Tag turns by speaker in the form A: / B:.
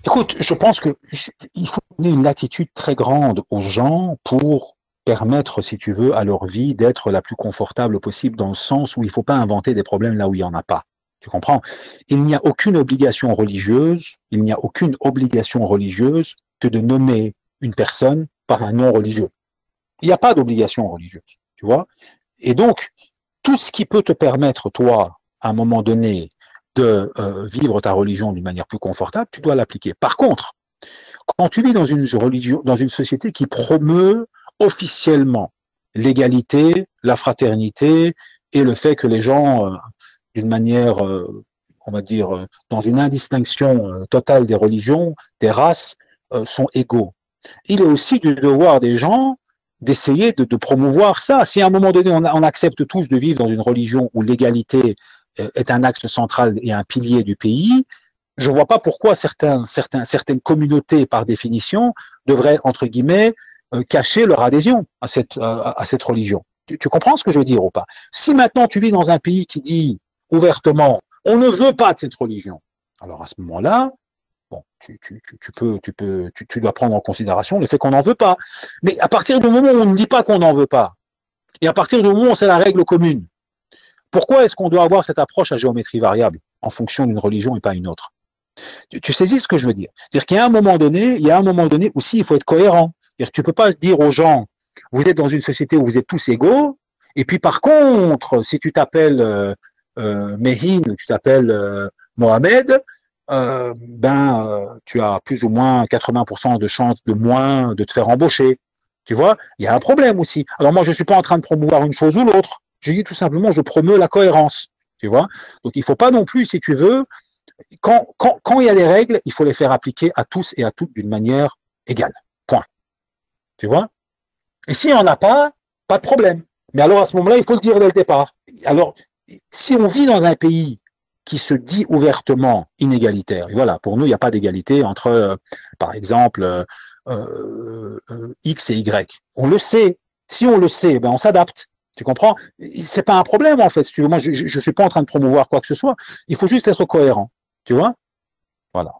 A: Écoute, je pense il faut donner une latitude très grande aux gens pour permettre, si tu veux, à leur vie d'être la plus confortable possible dans le sens où il ne faut pas inventer des problèmes là où il n'y en a pas. Tu comprends? Il n'y a aucune obligation religieuse, il n'y a aucune obligation religieuse que de nommer une personne par un nom religieux. Il n'y a pas d'obligation religieuse, tu vois? Et donc, tout ce qui peut te permettre, toi, à un moment donné, de vivre ta religion d'une manière plus confortable, tu dois l'appliquer. Par contre, quand tu vis dans une religion, dans une société qui promeut officiellement l'égalité, la fraternité et le fait que les gens, d'une manière, on va dire, dans une indistinction totale des religions, des races, sont égaux. Il est aussi du devoir des gens d'essayer de promouvoir ça. Si à un moment donné, on accepte tous de vivre dans une religion où l'égalité est un axe central et un pilier du pays, je ne vois pas pourquoi certaines communautés, par définition, devraient, entre guillemets, cacher leur adhésion à cette religion. Tu comprends ce que je veux dire ou pas? Si maintenant tu vis dans un pays qui dit ouvertement, on ne veut pas de cette religion, alors à ce moment-là, bon, tu dois prendre en considération le fait qu'on n'en veut pas. Mais à partir du moment où on ne dit pas qu'on n'en veut pas, et à partir du moment où c'est la règle commune, pourquoi est-ce qu'on doit avoir cette approche à géométrie variable en fonction d'une religion et pas une autre? Tu saisis ce que je veux dire? C'est-à-dire qu'il y a un moment donné, aussi, il faut être cohérent. C'est-à-dire que tu peux pas dire aux gens, vous êtes dans une société où vous êtes tous égaux, et puis par contre, si tu t'appelles Mehin ou tu t'appelles Mohamed, tu as plus ou moins 80% de chances de moins de te faire embaucher. Tu vois, il y a un problème aussi. Alors moi, je ne suis pas en train de promouvoir une chose ou l'autre. Je dis tout simplement, je promeux la cohérence. Tu vois, donc il ne faut pas non plus, si tu veux, quand il y a des règles, il faut les faire appliquer à tous et à toutes d'une manière égale. Point. Tu vois? Et s'il n'y en a pas, pas de problème. Mais alors à ce moment-là, il faut le dire dès le départ. Alors, si on vit dans un pays qui se dit ouvertement inégalitaire, et voilà, pour nous, il n'y a pas d'égalité entre, par exemple, X et Y. On le sait. Si on le sait, ben on s'adapte. Tu comprends? C'est pas un problème en fait. Si tu veux. Moi, je suis pas en train de promouvoir quoi que ce soit. Il faut juste être cohérent. Tu vois? Voilà.